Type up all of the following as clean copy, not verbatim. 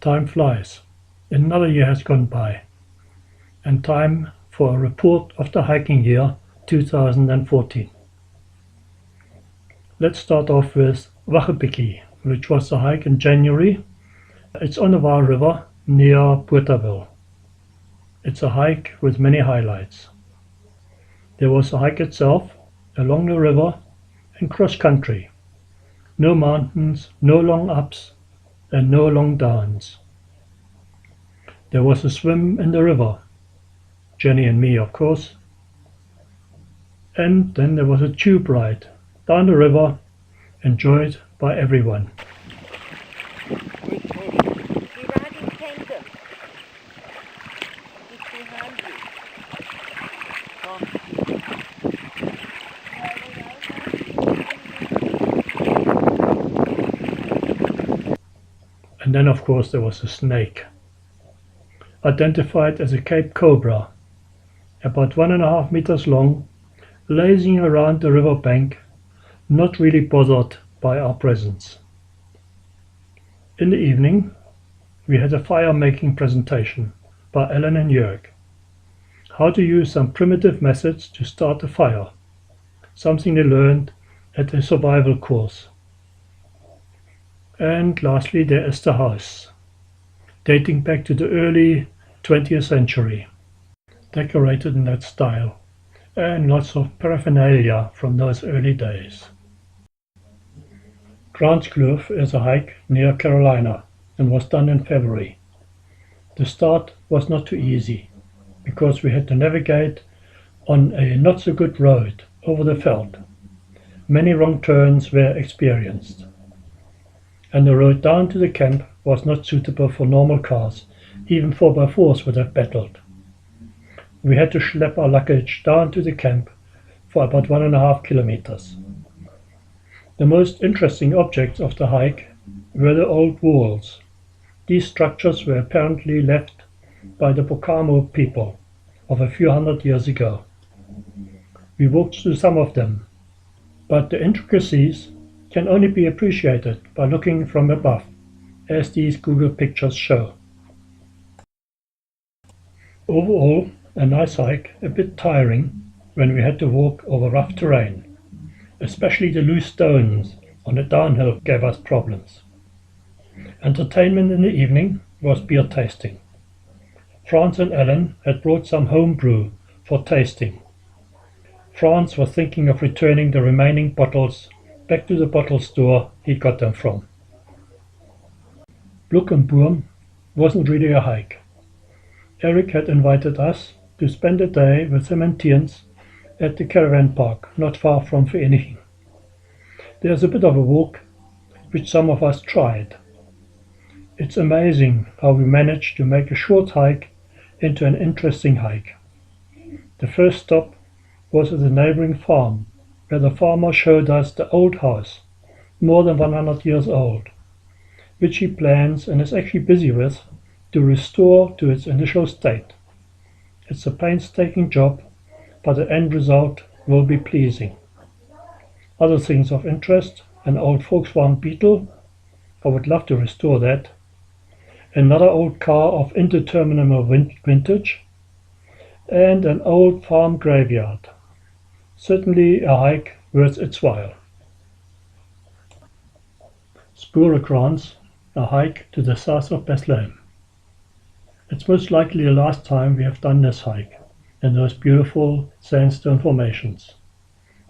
Time flies. Another year has gone by, and time for a report of the hiking year 2014. Let's start off with Wachepiki, which was a hike in January. It's on the Vaal River near Bothaville. It's a hike with many highlights. There was the hike itself, along the river and cross country. No mountains, no long ups, and no long downs. There was a swim in the river, Jenny and me of course, and then there was a tube ride down the river, enjoyed by everyone. We ride in tandem. It's behind you. And then of course there was a snake, identified as a Cape Cobra, about 1.5 meters long, lazing around the river bank, not really bothered by our presence. In the evening we had a fire making presentation by Ellen and Jörg. How to use some primitive methods to start a fire, something they learned at a survival course. And lastly there is the house, dating back to the early 20th century, decorated in that style, and lots of paraphernalia from those early days. Grandskloof is a hike near Carolina and was done in February. The start was not too easy, because we had to navigate on a not so good road over the veld. Many wrong turns were experienced, and the road down to the camp was not suitable for normal cars. Even 4x4s would have battled. We had to schlep our luggage down to the camp for about 1.5 kilometers. The most interesting objects of the hike were the old walls. These structures were apparently left by the Pocamo people of a few hundred years ago. We walked through some of them, but the intricacies can only be appreciated by looking from above, as these Google pictures show. Overall, a nice hike, a bit tiring when we had to walk over rough terrain. Especially the loose stones on the downhill gave us problems. Entertainment in the evening was beer tasting. Franz and Ellen had brought some home brew for tasting. Franz was thinking of returning the remaining bottles back to the bottle store he got them from. Bluckenboom wasn't really a hike. Eric had invited us to spend a day with him and Tiens at the caravan park, not far from Vereeniging. There's a bit of a walk, which some of us tried. It's amazing how we managed to make a short hike into an interesting hike. The first stop was at the neighboring farm, where the farmer showed us the old house, more than 100 years old, which he plans and is actually busy with to restore to its initial state. It's a painstaking job, but the end result will be pleasing. Other things of interest: an old Volkswagen Beetle, I would love to restore that. Another old car of indeterminate vintage, and an old farm graveyard. Certainly a hike worth its while. Sporekrans, a hike to the south of Bethlehem. It's most likely the last time we have done this hike in those beautiful sandstone formations.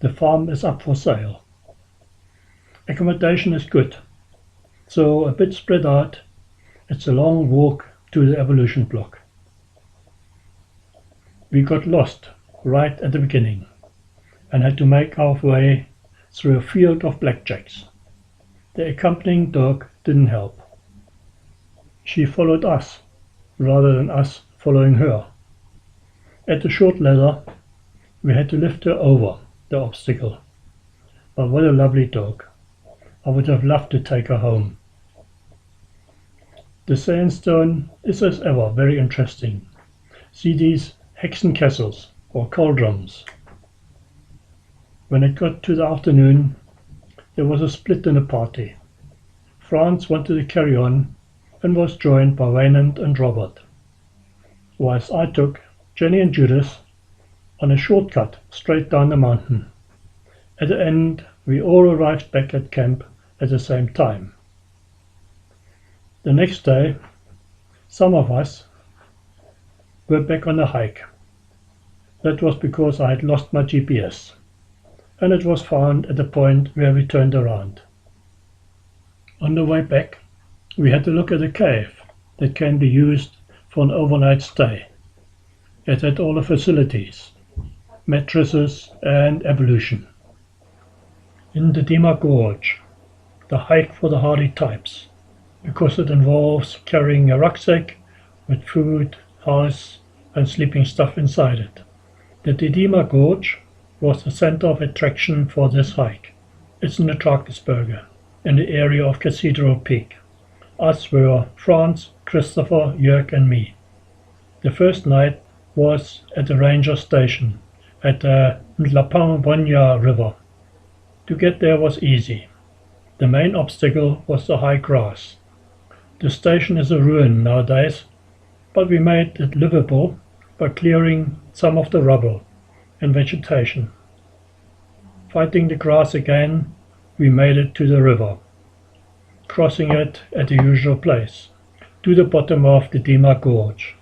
The farm is up for sale. Accommodation is good, so a bit spread out. It's a long walk to the evolution block. We got lost right at the beginning and had to make our way through a field of blackjacks. The accompanying dog didn't help. She followed us rather than us following her. At the short ladder we had to lift her over the obstacle. But what a lovely dog. I would have loved to take her home. The sandstone is as ever very interesting. See these Hexenkessels or cauldrons. When it got to the afternoon, there was a split in the party. Franz wanted to carry on and was joined by Waynand and Robert, whilst I took Jenny and Judith on a shortcut straight down the mountain. At the end, we all arrived back at camp at the same time. The next day, some of us were back on the hike. That was because I had lost my GPS, and it was found at the point where we turned around. On the way back, we had to look at a cave that can be used for an overnight stay. It had all the facilities, mattresses and ablution. In the Dima Gorge, the hike for the hardy types, because it involves carrying a rucksack with food, house and sleeping stuff inside it. The Dima Gorge was the center of attraction for this hike. It's in the Drakensberge, in the area of Cathedral Peak. Us were Franz, Christopher, Jörg and me. The first night was at the ranger station at the Ndlapangwanya River. To get there was easy. The main obstacle was the high grass. The station is a ruin nowadays, but we made it livable by clearing some of the rubble and vegetation. Fighting the grass again, we made it to the river, crossing it at the usual place, to the bottom of the Dima Gorge.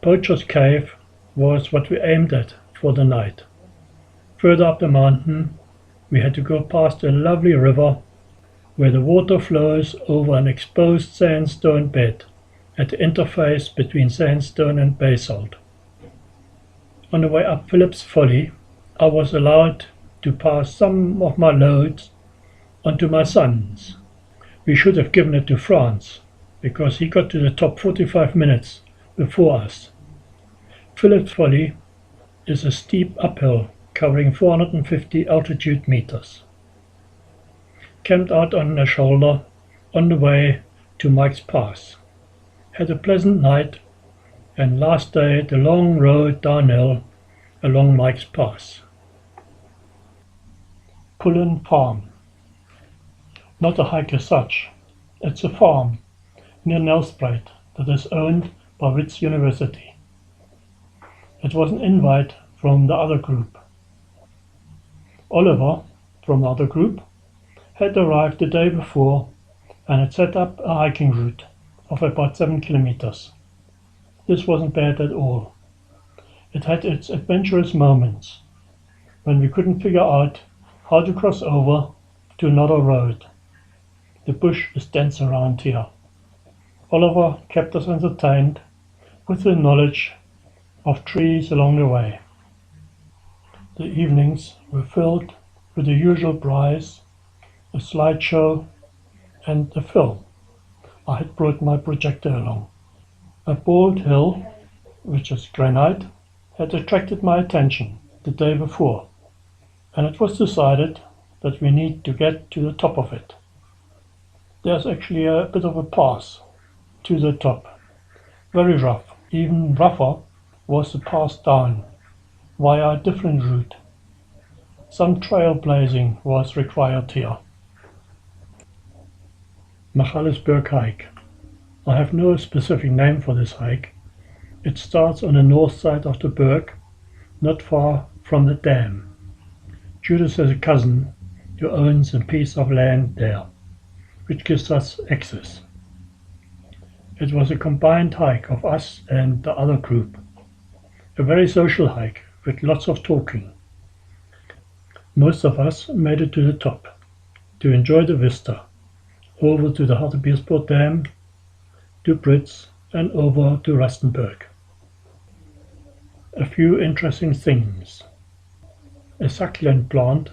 Poacher's Cave was what we aimed at for the night. Further up the mountain, we had to go past a lovely river where the water flows over an exposed sandstone bed at the interface between sandstone and basalt. On the way up Phillips Folly, I was allowed to pass some of my loads onto my son's. We should have given it to Franz, because he got to the top 45 minutes before us. Phillips Folly is a steep uphill covering 450 altitude meters. Camped out on a shoulder on the way to Mike's Pass. Had a pleasant night, and last day the long road downhill along Mike's Pass. Pullen Farm. Not a hike as such. It's a farm near Nelspruit that is owned by Wits University. It was an invite from the other group. Oliver, from the other group, had arrived the day before and had set up a hiking route of about 7 kilometers. This wasn't bad at all. It had its adventurous moments when we couldn't figure out how to cross over to another road. The bush is dense around here. Oliver kept us entertained with the knowledge of trees along the way. The evenings were filled with the usual braais, a slideshow and a film. I had brought my projector along. A bald hill, which is granite, had attracted my attention the day before, and it was decided that we need to get to the top of it. There's actually a bit of a pass to the top. Very rough. Even rougher was the pass down via a different route. Some trailblazing was required here. Magaliesberg hike. I have no specific name for this hike. It starts on the north side of the berg, not far from the dam. Judith has a cousin who owns a piece of land there, which gives us access. It was a combined hike of us and the other group. A very social hike with lots of talking. Most of us made it to the top to enjoy the vista, over to the Hartebierspoort Dam, to Brits and over to Rustenburg. A few interesting things. A succulent plant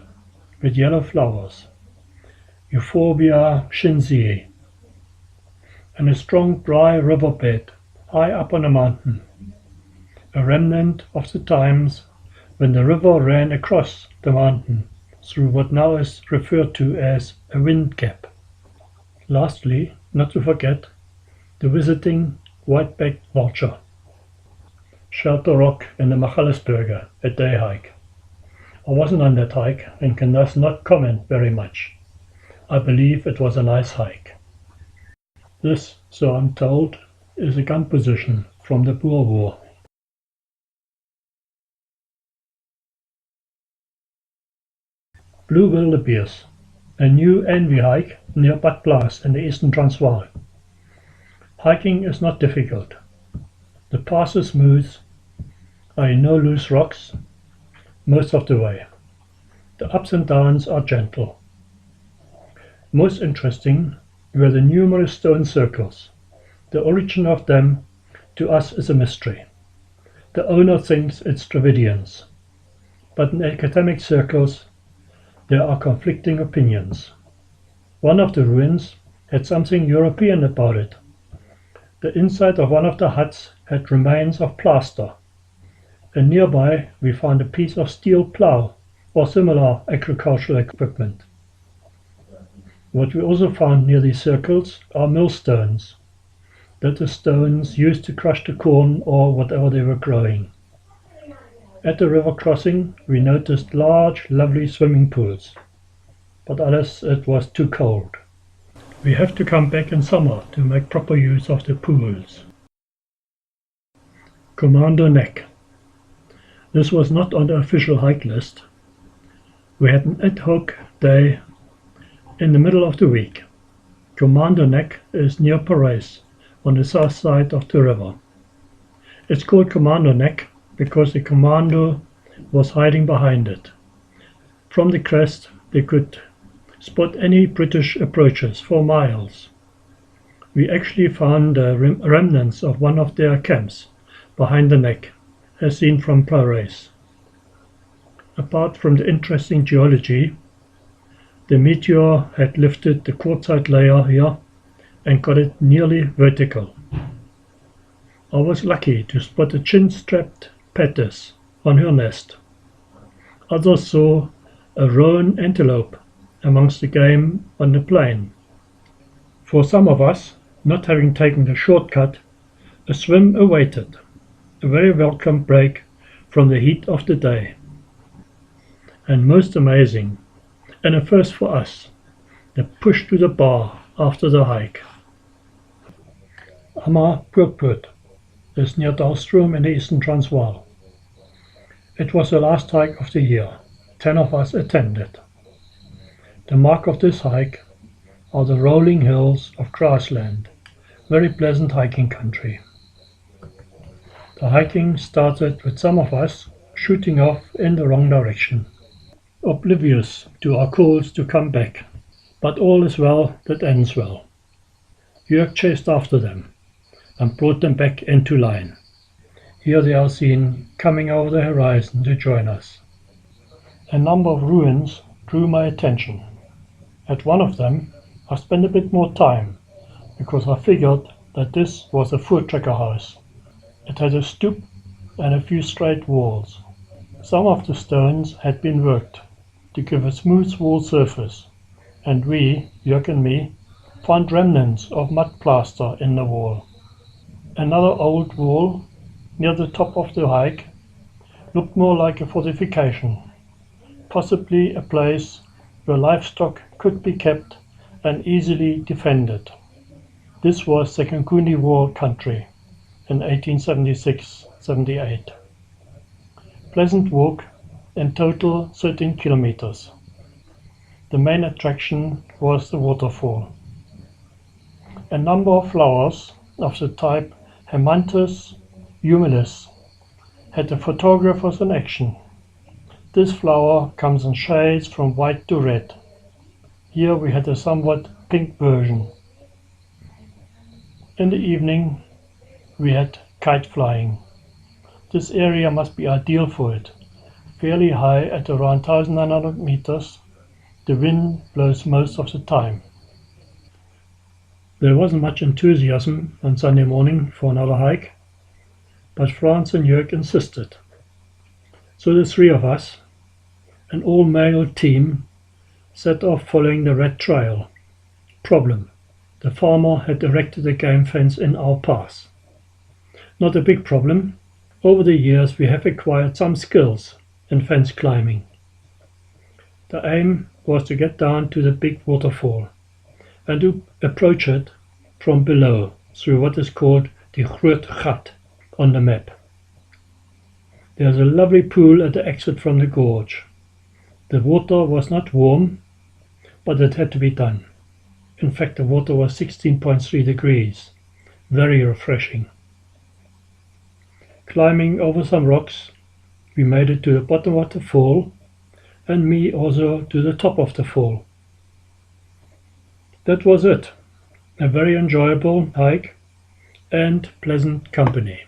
with yellow flowers, Euphorbia shinzii, and a strong dry riverbed high up on a mountain, a remnant of the times when the river ran across the mountain through what now is referred to as a wind gap. Lastly, not to forget, the visiting white-backed vulture. Shelter Rock in the Magaliesberge, a day hike. I wasn't on that hike and can thus not comment very much. I believe it was a nice hike. This, so I'm told, is a gun position from the Boer War. Blue Wildebeest, a new envy hike near Bad Blaas in the eastern Transvaal. Hiking is not difficult. The path is smooth, no loose rocks most of the way. The ups and downs are gentle. Most interesting were the numerous stone circles. The origin of them to us is a mystery. The owner thinks it's Dravidians, but in academic circles there are conflicting opinions. One of the ruins had something European about it. The inside of one of the huts had remains of plaster, and nearby we found a piece of steel plough or similar agricultural equipment. What we also found near these circles are millstones, that is stones used to crush the corn or whatever they were growing. At the river crossing we noticed large, lovely swimming pools, but alas, it was too cold. We have to come back in summer to make proper use of the pools. Commando Neck. This was not on the official hike list. We had an ad hoc day in the middle of the week. Commando Neck is near Parys, on the south side of the river. It's called Commando Neck because the commando was hiding behind it. From the crest they could spot any British approaches for miles. We actually found remnants of one of their camps behind the neck, as seen from Parys. Apart from the interesting geology, the meteor had lifted the quartzite layer here and got it nearly vertical. I was lucky to spot a chin-strapped Petis on her nest. Others saw a roan antelope amongst the game on the plain. For some of us, not having taken the shortcut, a swim awaited, a very welcome break from the heat of the day. And most amazing, and a first for us, the push to the bar after the hike. Hamar-Purkput is near Dalstroom in the eastern Transvaal. It was the last hike of the year. 10 of us attended. The mark of this hike are the rolling hills of grassland, very pleasant hiking country. The hiking started with some of us shooting off in the wrong direction, oblivious to our calls to come back, but all is well that ends well. Jörg chased after them and brought them back into line. Here they are seen coming over the horizon to join us. A number of ruins drew my attention. At one of them I spent a bit more time because I figured that this was a Voortrekker house. It had a stoep and a few straight walls. Some of the stones had been worked to give a smooth wall surface, and we, Jörg and me, found remnants of mud plaster in the wall. Another old wall near the top of the hike looked more like a fortification, possibly a place where livestock could be kept and easily defended. This was Sekhukhune War country in 1876-78. Pleasant walk, in total 13 kilometers. The main attraction was the waterfall. A number of flowers of the type Hemathus humilis had the photographers in action. This flower comes in shades from white to red. Here we had a somewhat pink version. In the evening we had kite flying. This area must be ideal for it. Fairly high at around 1900 meters, the wind blows most of the time. There wasn't much enthusiasm on Sunday morning for another hike, but Frans and Jörg insisted. So the three of us, an all-male team, set off following the red trail. Problem: the farmer had erected a game fence in our path. Not a big problem. Over the years we have acquired some skills in fence climbing. The aim was to get down to the big waterfall and to approach it from below through what is called the Groot Gat on the map. There's a lovely pool at the exit from the gorge. The water was not warm, but it had to be done. In fact, the water was 16.3 degrees. Very refreshing. Climbing over some rocks, we made it to the bottom of the fall, and me also to the top of the fall. That was it. A very enjoyable hike and pleasant company.